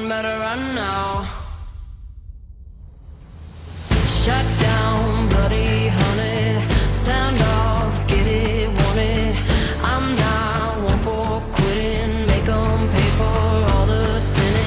better run now. Shut down, bloody honey. Sound off, get it, want it. I'm not one for quitting. Make 'em pay for all the sinning.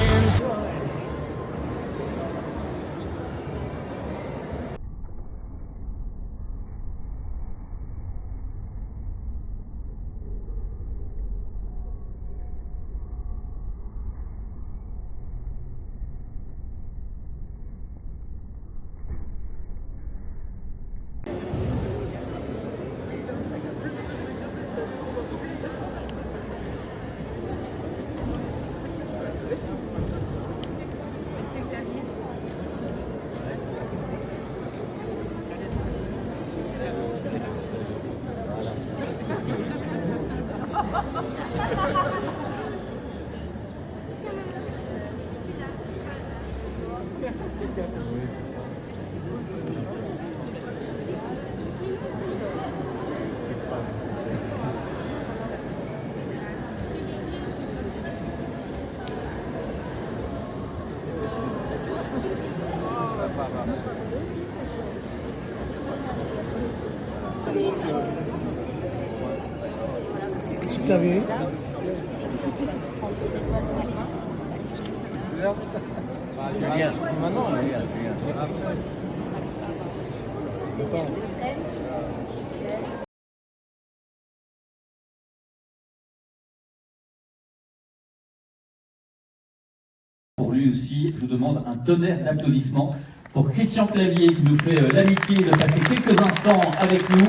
T'as vu? Julien, maintenant, Julien. Pour lui aussi, je vous demande un tonnerre d'applaudissements pour Christian Clavier qui nous fait l'amitié de passer quelques instants avec nous,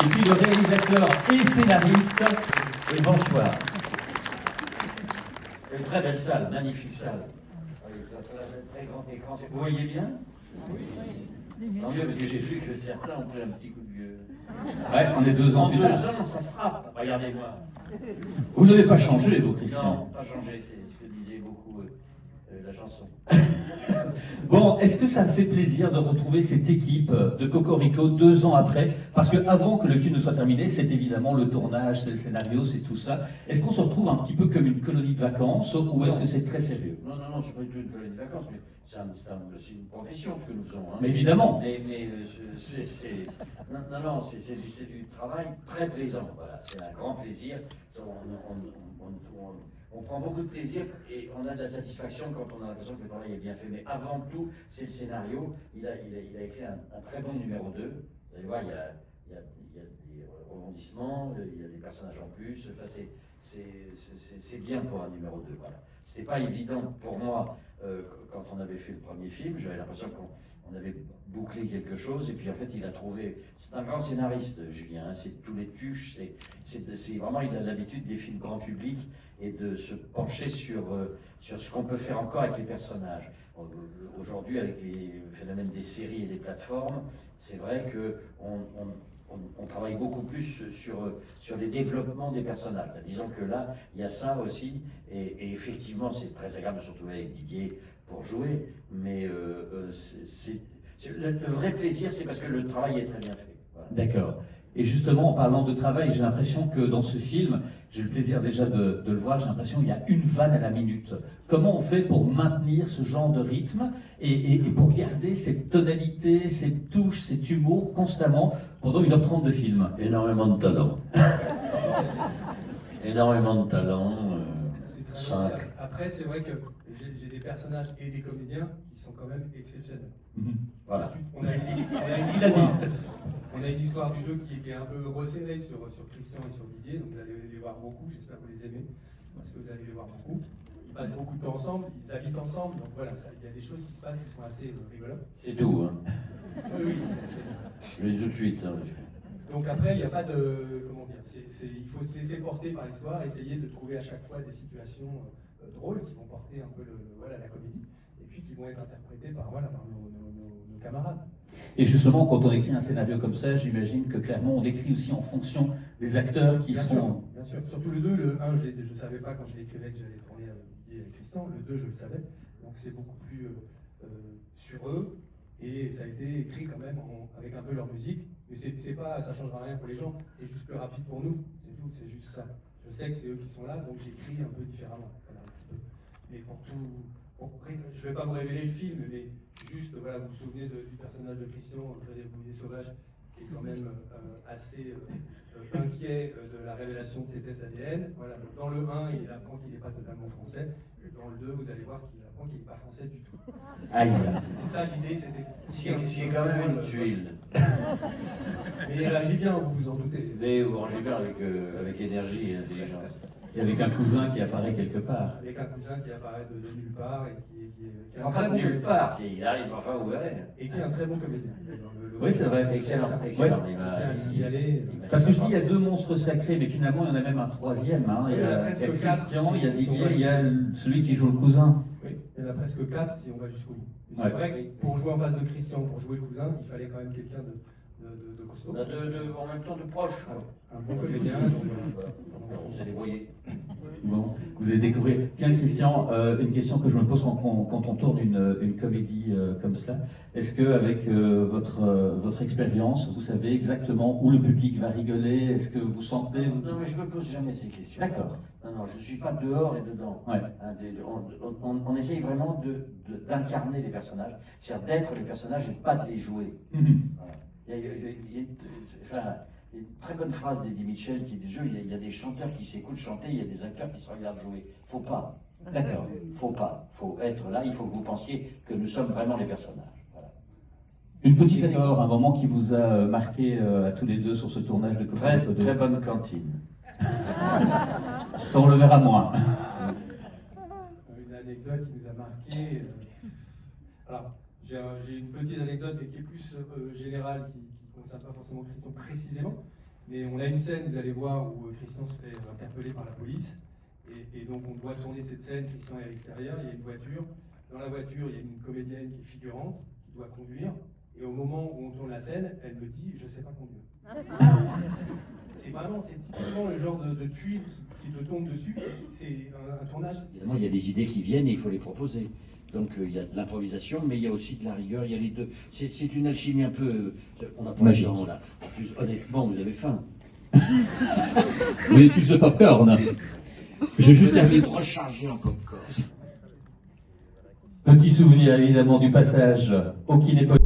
et puis le réalisateur et scénariste. Et bonsoir. Une très belle salle, magnifique salle. Très grand écran. Vous voyez bien? Oui. Tant mieux, parce que j'ai vu que certains ont pris un petit coup de vieux. Ouais, on est 2 ans En plus 2 tard. ans, ça frappe. Regardez-moi. Vous n'avez pas changé, vous, Christian. Non, pas changé, c'est ce que disait beaucoup la chanson. Bon, est-ce que ça fait plaisir de retrouver cette équipe de Cocorico 2 ans après? Parce que avant que le film ne soit terminé, c'est évidemment le tournage, c'est le scénario, c'est tout ça. Est-ce qu'on se retrouve un petit peu comme une colonie de vacances ou est-ce que c'est très sérieux? Non, c'est pas du tout une colonie de vacances, mais c'est une profession ce que nous faisons. Hein. Mais évidemment. C'est du travail très plaisant. Voilà, c'est un grand plaisir. On prend beaucoup de plaisir et on a de la satisfaction quand on a l'impression que le travail est bien fait. Mais avant tout, c'est le scénario. Il a écrit un très bon numéro 2. Vous allez voir, il y a des rebondissements, il y a des personnages en plus. Enfin, c'est bien pour un numéro 2. Voilà. C'était pas évident pour moi quand on avait fait le premier film. J'avais l'impression qu'on avait bouclé quelque chose et puis en fait il a trouvé. C'est un grand scénariste, Julien. Hein, c'est tous les tuches. C'est vraiment, il a l'habitude des films grand public et de se pencher sur ce qu'on peut faire encore avec les personnages. Aujourd'hui, avec les phénomènes des séries et des plateformes, c'est vrai que on travaille beaucoup plus sur les développements des personnages. Disons que là, il y a ça aussi, et effectivement, c'est très agréable, surtout avec Didier, pour jouer, mais le vrai plaisir, c'est parce que le travail est très bien fait. Voilà. D'accord. Et justement, en parlant de travail, j'ai l'impression que dans ce film, j'ai le plaisir déjà de le voir, j'ai l'impression qu'il y a une vanne à la minute. Comment on fait pour maintenir ce genre de rythme et pour garder cette tonalité, cette touche, cet humour constamment pendant 1h30 de film? Énormément de talent. Énormément de talent. Simple. Après, c'est vrai que j'ai des personnages et des comédiens qui sont quand même exceptionnels. Voilà. On a une histoire du 2 qui était un peu resserrée sur Christian et sur Didier, donc vous allez les voir beaucoup, j'espère que vous les aimez, parce que vous allez les voir beaucoup. Ils passent beaucoup de temps ensemble, ils habitent ensemble, donc voilà, il y a des choses qui se passent qui sont assez rigolotes. C'est tout, hein. Oui. Je le dis tout de suite. Hein. Donc après, il n'y a pas de... Comment dire, il faut se laisser porter par l'histoire, essayer de trouver à chaque fois des situations drôles qui vont porter un peu la comédie, et puis qui vont être interprétées par nos camarades. Et justement, quand on écrit un scénario comme ça, j'imagine que clairement on écrit aussi en fonction des acteurs qui Bien seront... sûr, bien sûr. Surtout le 2, le 1, je ne savais pas quand je l'écrivais que j'allais tourner avec Didier et Christian. Le 2, je le savais. Donc c'est beaucoup plus sur eux. Et ça a été écrit quand même avec un peu leur musique. Mais c'est pas, ça ne changera rien pour les gens. C'est juste plus rapide pour nous. C'est tout, c'est juste ça. Je sais que c'est eux qui sont là, donc j'écris un peu différemment. Voilà, un petit peu. Mais pour tout... je ne vais pas vous révéler le film, mais juste, voilà, vous vous souvenez du personnage de Christian, Frédéric Bouvier Sauvage, qui est quand même assez inquiet de la révélation de ses tests ADN. Voilà, donc dans le 1, il apprend qu'il n'est pas totalement français, et dans le 2, vous allez voir qu'il apprend qu'il n'est pas français du tout. Aïe. Et ça, l'idée, c'était... C'est quand même une tuile. Mais il réagit bien, vous vous en doutez. Mais vous rangez bien avec énergie et intelligence. Et avec un cousin qui apparaît quelque part. Avec un cousin qui apparaît de nulle part, et qui est un Enfin, très bon nulle comédien. part, s'il arrive, enfin, vous verrez. Et qui est un très bon comédien. Oui, c'est vrai. Excellent, Ouais. excellent. Il va y aller. Parce que je dis, il y a deux monstres sacrés, mais finalement, il y en a même un troisième. Hein. Il y a Christian, il y a Didier, il y a celui qui joue le cousin. Oui, il y en a presque 4 si on va jusqu'au bout. Et c'est Ouais. vrai que pour jouer en face de Christian, pour jouer le cousin, il fallait quand même quelqu'un de costaud. En même temps de proche. Alors, un bon comédien, donc voilà. On s'est débrouillé. Bon, vous allez découvrir. Tiens, Christian, une question que je me pose quand on tourne une comédie comme cela. Est-ce qu'avec votre expérience, vous savez exactement où le public va rigoler? Est-ce que vous sentez... Non, mais je me pose jamais ces questions. D'accord. Non, je ne suis pas dehors et dedans. Ouais. Hein, on essaye vraiment d'incarner les personnages, c'est-à-dire d'être les personnages et pas de les jouer. Mhm. Voilà. Il y a une très bonne phrase d'Eddie Mitchell qui dit il y a des chanteurs qui s'écoutent chanter, il y a des acteurs qui se regardent jouer. Faut pas. D'accord. Faut pas. Faut être là, il faut que vous pensiez que nous sommes vraiment les personnages. Voilà. Une petite anecdote, un moment qui vous a marqué à tous les deux sur ce tournage de Copain Code. Très bonne cantine. Ça, on le verra moins. Une anecdote qui nous a marqué. Alors, j'ai une petite anecdote, mais qui est plus générale, qui ne concerne pas forcément Christian précisément. Mais on a une scène, vous allez voir, où Christian se fait interpeller par la police. Et donc, on doit tourner cette scène. Christian est à l'extérieur, il y a une voiture. Dans la voiture, il y a une comédienne qui est figurante, qui doit conduire. Et au moment où on tourne la scène, elle me dit « je ne sais pas conduire ». C'est typiquement le genre de tuile qui te tombe dessus. C'est un tournage. Évidemment, il y a des idées qui viennent et il faut les proposer. Donc il y a de l'improvisation, mais il y a aussi de la rigueur, il y a les deux. C'est une alchimie un peu... On n'a pas magique. le temps, là. En plus, honnêtement, vous avez faim. Vous avez plus de popcorn. J'ai juste terminé. Recharger en popcorn. Petit souvenir évidemment du passage au Kinépolis.